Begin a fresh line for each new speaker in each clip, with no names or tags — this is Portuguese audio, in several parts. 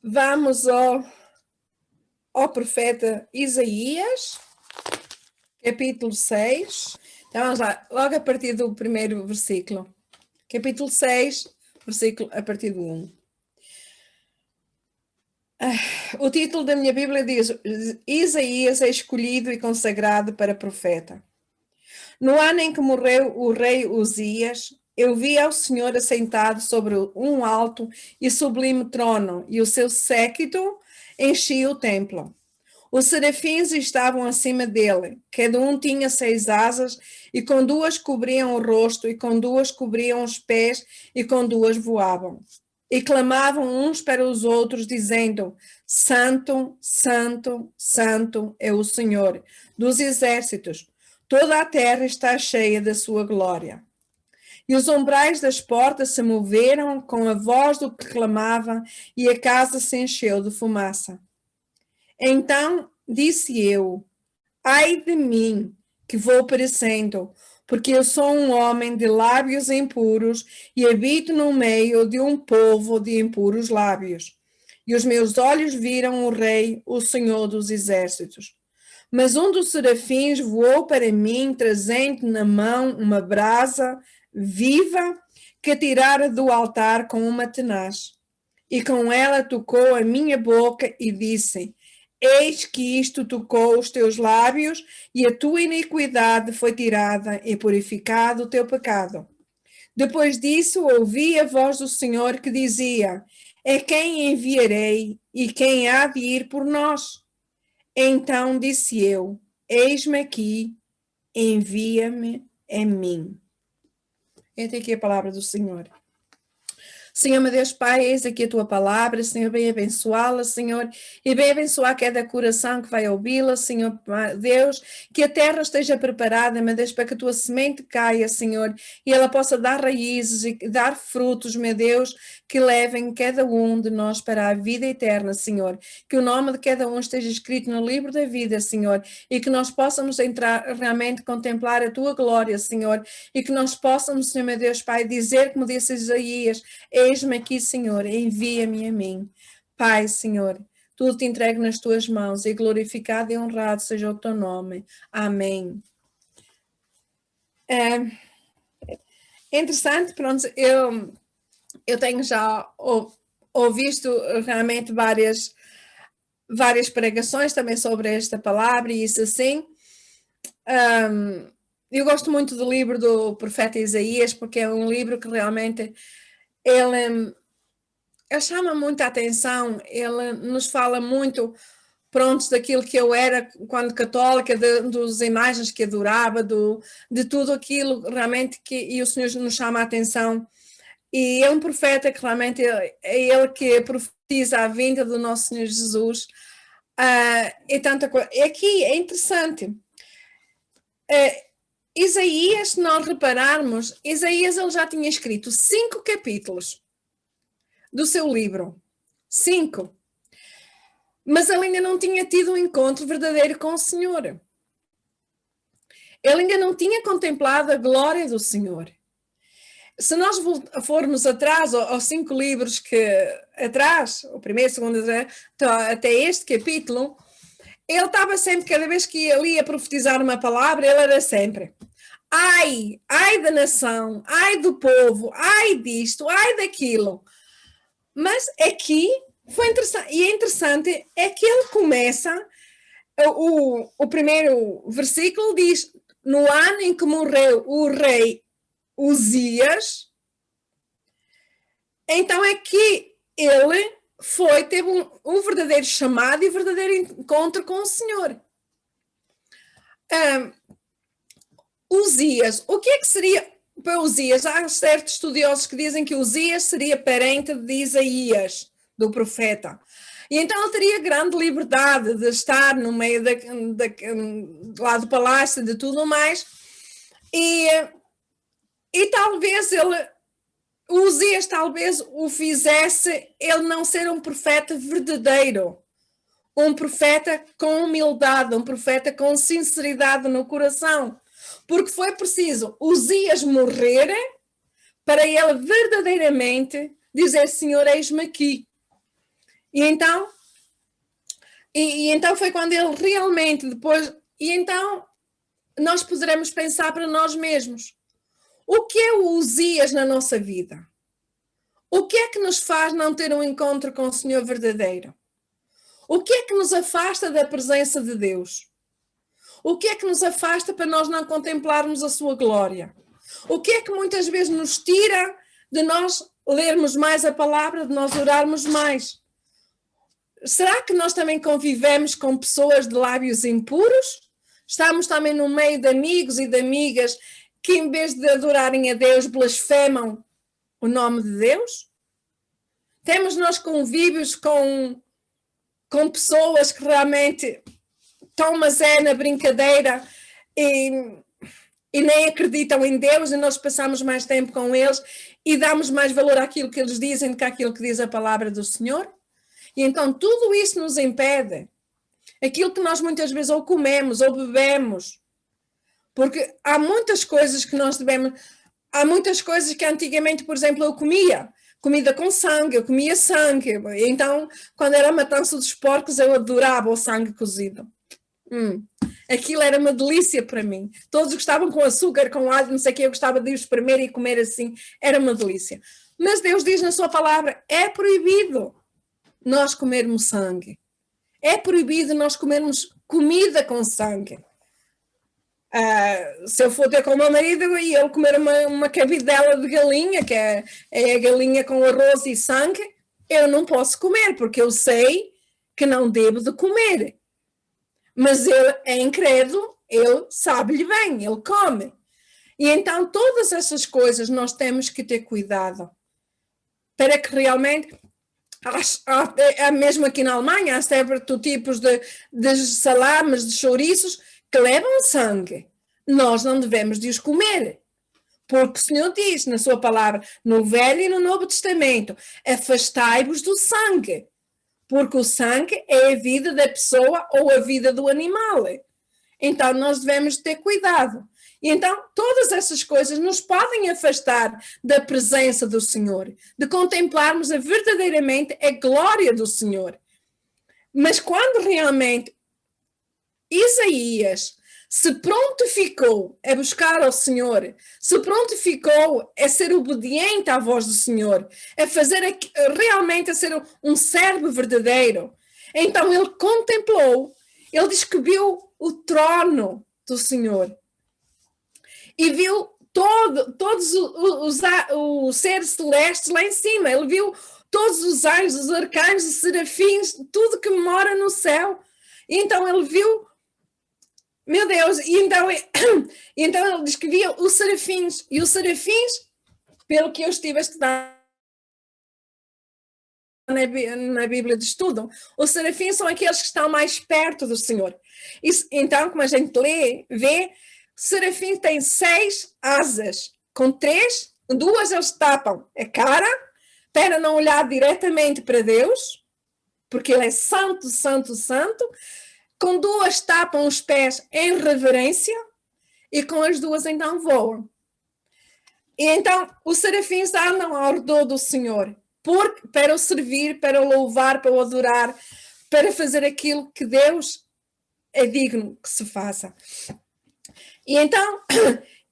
Vamos ao profeta Isaías, capítulo 6. Então vamos lá, logo a partir do primeiro versículo. Capítulo 6, versículo a partir do 1. O título da minha Bíblia diz: Isaías é escolhido e consagrado para profeta. No ano em que morreu o rei Uzias, eu vi ao Senhor assentado sobre um alto e sublime trono, e o seu séquito enchia o templo. Os serafins estavam acima dele, cada um tinha 6 asas, e com 2 cobriam o rosto, e com 2 cobriam os pés, e com 2 voavam. E clamavam uns para os outros, dizendo: Santo, Santo, Santo é o Senhor dos exércitos. Toda a terra está cheia da sua glória. E os umbrais das portas se moveram com a voz do que clamava, e a casa se encheu de fumaça. Então disse eu: ai de mim, que vou perecendo, porque eu sou um homem de lábios impuros e habito no meio de um povo de impuros lábios. E os meus olhos viram o Rei, o Senhor dos exércitos. Mas um dos serafins voou para mim, trazendo na mão uma brasa viva que tirara do altar com uma tenaz. E com ela tocou a minha boca e disse: eis que isto tocou os teus lábios, e a tua iniquidade foi tirada e purificado o teu pecado. Depois disso ouvi a voz do Senhor que dizia: é quem enviarei e quem há de ir por nós? Então disse eu: eis-me aqui, envia-me a mim. Esta aqui é a palavra do Senhor. Senhor, meu Deus Pai, eis aqui a tua palavra, Senhor, bem abençoá-la, Senhor, e bem abençoar cada coração que vai ouvi-la, Senhor, Deus, que a terra esteja preparada, meu Deus, para que a tua semente caia, Senhor, e ela possa dar raízes e dar frutos, meu Deus, que levem cada um de nós para a vida eterna, Senhor, que o nome de cada um esteja escrito no livro da vida, Senhor, e que nós possamos entrar, realmente contemplar a tua glória, Senhor, e que nós possamos, Senhor, meu Deus Pai, dizer, como disse Isaías: eis-me aqui, Senhor, envia-me a mim. Pai, Senhor, tudo te entrego nas tuas mãos, e glorificado e honrado seja o teu nome. Amém. É interessante, pronto, eu tenho já ouvido realmente várias pregações também sobre esta palavra e isso assim. Eu gosto muito do livro do profeta Isaías, porque é um livro que realmente ele chama muita atenção, ele nos fala muito, pronto, daquilo que eu era quando católica, das imagens que adorava, de tudo aquilo realmente e o Senhor nos chama a atenção. E é um profeta que realmente é ele que profetiza a vinda do nosso Senhor Jesus. E tanta coisa. E aqui é interessante. Isaías, se nós repararmos, Isaías ele já tinha escrito 5 capítulos do seu livro. 5. Mas ele ainda não tinha tido um encontro verdadeiro com o Senhor. Ele ainda não tinha contemplado a glória do Senhor. Se nós formos atrás, aos 5 livros que atrás, o primeiro, o segundo, até este capítulo, ele estava sempre, cada vez que ele ia profetizar uma palavra, ele era sempre: ai da nação, ai do povo, ai disto, ai daquilo. Mas aqui foi interessante, e é interessante é que ele começa, o primeiro versículo diz: no ano em que morreu o rei Uzias. Então é que ele teve um verdadeiro chamado e verdadeiro encontro com o Senhor. Uzias, o que é que seria para Uzias? Há certos estudiosos que dizem que Uzias seria parente de Isaías, do profeta. E então ele teria grande liberdade de estar no meio lá do palácio, de tudo mais. E talvez Uzias talvez o fizesse ele não ser um profeta verdadeiro, um profeta com humildade, um profeta com sinceridade no coração, porque foi preciso Uzias morrer para ele verdadeiramente dizer: Senhor, eis-me aqui. E então, então foi quando ele realmente depois... E então nós poderemos pensar para nós mesmos. O que é o Uzias na nossa vida? O que é que nos faz não ter um encontro com o Senhor verdadeiro? O que é que nos afasta da presença de Deus? O que é que nos afasta para nós não contemplarmos a sua glória? O que é que muitas vezes nos tira de nós lermos mais a palavra, de nós orarmos mais? Será que nós também convivemos com pessoas de lábios impuros? Estamos também no meio de amigos e de amigas que, em vez de adorarem a Deus, blasfemam o nome de Deus? Temos nós convívios com pessoas que realmente estão mas é na brincadeira e nem acreditam em Deus, e nós passamos mais tempo com eles e damos mais valor àquilo que eles dizem do que àquilo que diz a palavra do Senhor? E então tudo isso nos impede. Aquilo que nós muitas vezes ou comemos ou bebemos, porque há muitas coisas que nós devemos... Há muitas coisas que antigamente, por exemplo, eu comia. Comida com sangue, eu comia sangue. Então, quando era a matança dos porcos, eu adorava o sangue cozido. Aquilo era uma delícia para mim. Todos gostavam com açúcar, com alho, não sei o que, eu gostava de espremer e comer assim. Era uma delícia. Mas Deus diz na sua palavra, é proibido nós comermos sangue. É proibido nós comermos comida com sangue. Se eu for ter com o meu marido e ele comer uma cabidela de galinha, que é a galinha com arroz e sangue, eu não posso comer, porque eu sei que não devo de comer. Mas ele é incrédulo, ele sabe-lhe bem, ele come. E então todas essas coisas nós temos que ter cuidado, para que realmente... mesmo aqui na Alemanha, há certos tipos de salames, de chouriços, que levam sangue. Nós não devemos de os comer, porque o Senhor diz na sua palavra, no Velho e no Novo Testamento, afastai-vos do sangue, porque o sangue é a vida da pessoa ou a vida do animal. Então nós devemos ter cuidado. E então todas essas coisas nos podem afastar da presença do Senhor, de contemplarmos verdadeiramente a glória do Senhor. Mas quando realmente Isaías se prontificou a buscar ao Senhor, se prontificou a ser obediente à voz do Senhor, a fazer realmente a ser um servo verdadeiro, então ele contemplou, ele diz que viu o trono do Senhor e viu todos os seres celestes lá em cima, ele viu todos os anjos, os arcanjos, os serafins, tudo que mora no céu. E então ele viu, meu Deus, e então ele descrevia os serafins, e os serafins, pelo que eu estive a estudar na Bíblia de Estudo, os serafins são aqueles que estão mais perto do Senhor. Então, como a gente vê, serafim tem 6 asas, com 2 eles tapam a cara, para não olhar diretamente para Deus, porque ele é santo, santo, santo. Com 2 tapam os pés em reverência, e com as 2 então voam. E então os serafins andam ao redor do Senhor, para o servir, para o louvar, para o adorar, para fazer aquilo que Deus é digno que se faça. E então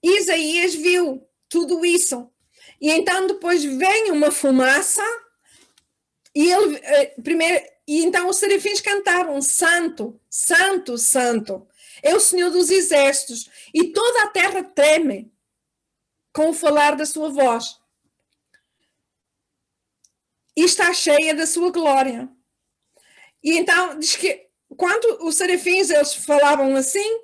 Isaías viu tudo isso. E então depois vem uma fumaça, e ele primeiro... E então os serafins cantavam, santo, santo, santo, é o Senhor dos exércitos, e toda a terra treme com o falar da sua voz. E está cheia da sua glória. E então diz que quando os serafins eles falavam assim,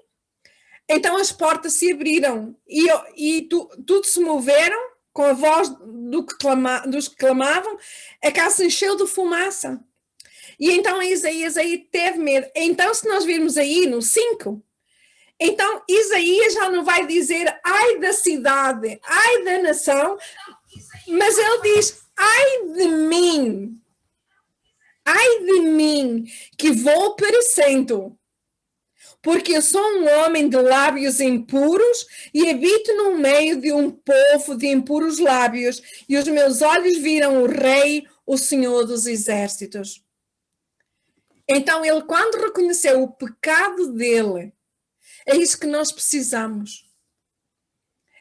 então as portas se abriram e tudo se moveram com a voz dos que clamavam, a casa se encheu de fumaça. E então Isaías aí teve medo. Então, se nós virmos aí no 5, então Isaías já não vai dizer ai da cidade, ai da nação, mas ele diz ai de mim, que vou perecendo, porque eu sou um homem de lábios impuros e habito no meio de um povo de impuros lábios, e os meus olhos viram o Rei, o Senhor dos exércitos. Então ele, quando reconheceu o pecado dele, é isso que nós precisamos.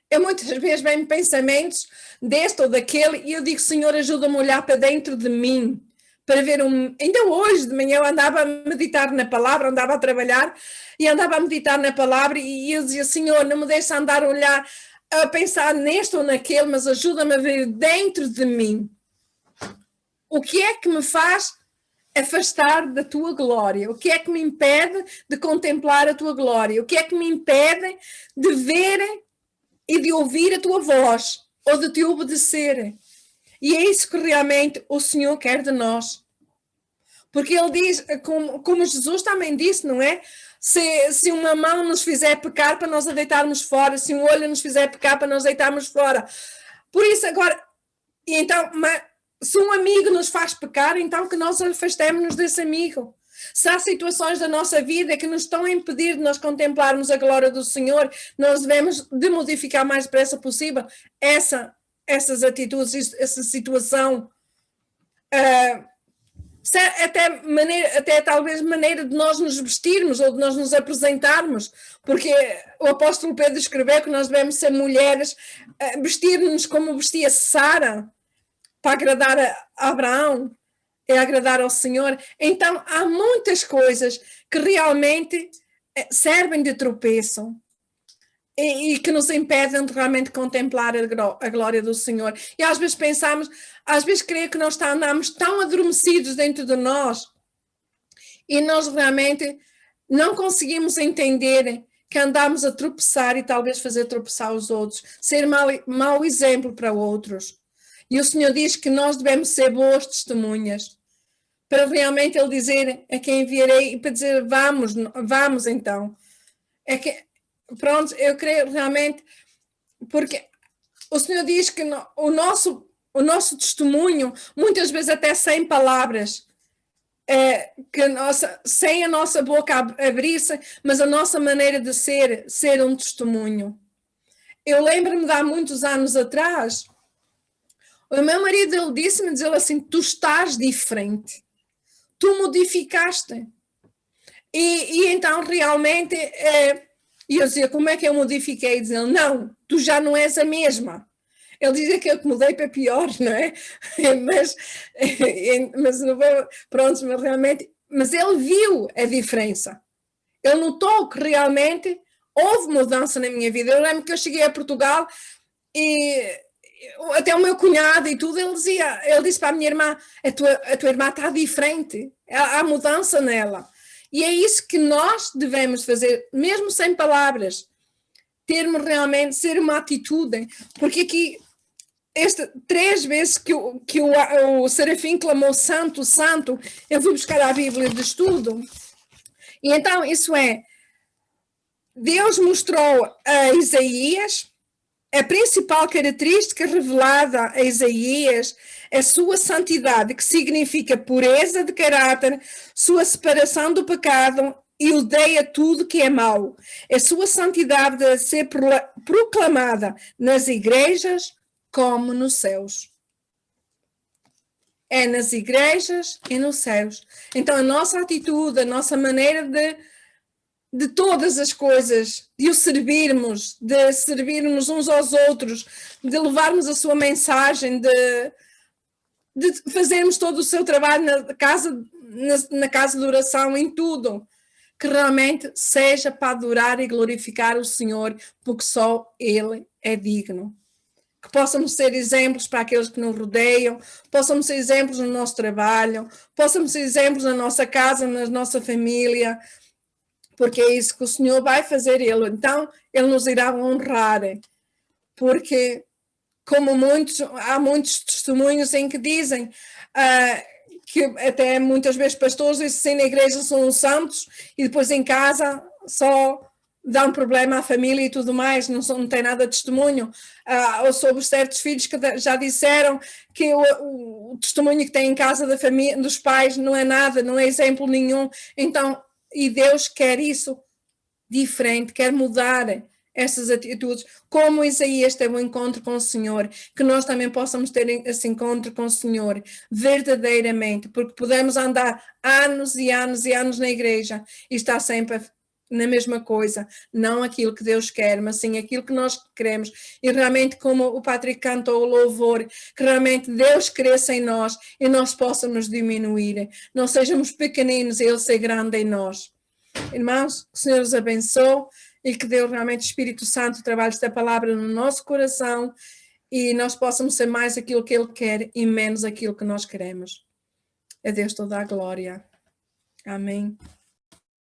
Eu muitas vezes venho pensamentos deste ou daquele e eu digo, Senhor, ajuda-me a olhar para dentro de mim, para ver Ainda hoje de manhã eu andava a meditar na palavra, andava a trabalhar e andava a meditar na palavra e eu dizia, Senhor, não me deixa andar a olhar, a pensar neste ou naquele, mas ajuda-me a ver dentro de mim. O que é que me faz afastar da tua glória? O que é que me impede de contemplar a tua glória? O que é que me impede de ver e de ouvir a tua voz ou de te obedecer? E é isso que realmente o Senhor quer de nós. Porque ele diz, como Jesus também disse, não é? Se uma mão nos fizer pecar para nós a deitarmos fora, se um olho nos fizer pecar para nós deitarmos fora. Por isso agora, então, se um amigo nos faz pecar, então que nós afastemos-nos desse amigo. Se há situações da nossa vida que nos estão a impedir de nós contemplarmos a glória do Senhor, nós devemos de modificar o mais depressa possível essas atitudes, essa situação. Até talvez maneira de nós nos vestirmos ou de nós nos apresentarmos, porque o apóstolo Pedro escreveu que nós devemos ser mulheres, vestir-nos como vestia Sara, para agradar a Abraão, é agradar ao Senhor. Então há muitas coisas que realmente servem de tropeço e que nos impedem de realmente contemplar a glória do Senhor. E às vezes pensamos, às vezes creio que nós andamos tão adormecidos dentro de nós e nós realmente não conseguimos entender que andamos a tropeçar e talvez fazer tropeçar os outros, ser mau exemplo para outros. E o Senhor diz que nós devemos ser boas testemunhas, para realmente Ele dizer a quem enviarei e para dizer vamos então. Pronto, eu creio realmente, porque o Senhor diz que o nosso testemunho, muitas vezes até sem palavras, sem a nossa boca abrir-se, mas a nossa maneira de ser um testemunho. Eu lembro-me de há muitos anos atrás, o meu marido, ele disse-me assim, tu estás diferente, tu modificaste. E então realmente, e eu dizia, como é que eu modifiquei? Dizendo, não, tu já não és a mesma. Ele dizia que eu te mudei para pior, não é? mas não vou, pronto, mas realmente, mas ele viu a diferença. Ele notou que realmente houve mudança na minha vida. Eu lembro que eu cheguei a Portugal e até o meu cunhado e tudo, ele disse para a minha irmã, a tua irmã está diferente, há mudança nela. E é isso que nós devemos fazer, mesmo sem palavras, termos realmente, ser uma atitude, porque aqui, 3 vezes que o Serafim clamou santo, santo, eu fui buscar a Bíblia de estudo, e então isso Deus mostrou a Isaías a principal característica revelada a Isaías é a sua santidade, que significa pureza de caráter, sua separação do pecado e odeia tudo que é mau. A sua santidade deve ser proclamada nas igrejas como nos céus. É nas igrejas e nos céus. Então a nossa atitude, a nossa maneira de todas as coisas, de servirmos uns aos outros, de levarmos a sua mensagem, de fazermos todo o seu trabalho na casa de oração, em tudo, que realmente seja para adorar e glorificar o Senhor, porque só Ele é digno. Que possamos ser exemplos para aqueles que nos rodeiam, possamos ser exemplos no nosso trabalho, possamos ser exemplos na nossa casa, na nossa família, porque é isso que o Senhor vai fazer. Então Ele nos irá honrar, porque há muitos testemunhos em que dizem que até muitas vezes pastores dizem na igreja são santos e depois em casa só dão problema à família e tudo mais, não tem nada de testemunho. Ou sobre certos filhos que já disseram que o testemunho que tem em casa da família, dos pais não é nada, não é exemplo nenhum. Então, e Deus quer isso diferente, quer mudar essas atitudes, como Isaías teve um encontro com o Senhor, que nós também possamos ter esse encontro com o Senhor, verdadeiramente, porque podemos andar anos e anos e anos na igreja e estar sempre na mesma coisa, não aquilo que Deus quer, mas sim aquilo que nós queremos, e realmente como o Patrick cantou o louvor, que realmente Deus cresça em nós e nós possamos diminuir, não sejamos pequeninos e Ele ser grande em nós. Irmãos, que o Senhor os abençoe e que Deus realmente, Espírito Santo, trabalhe esta palavra no nosso coração e nós possamos ser mais aquilo que Ele quer e menos aquilo que nós queremos. A Deus toda a glória. Amém.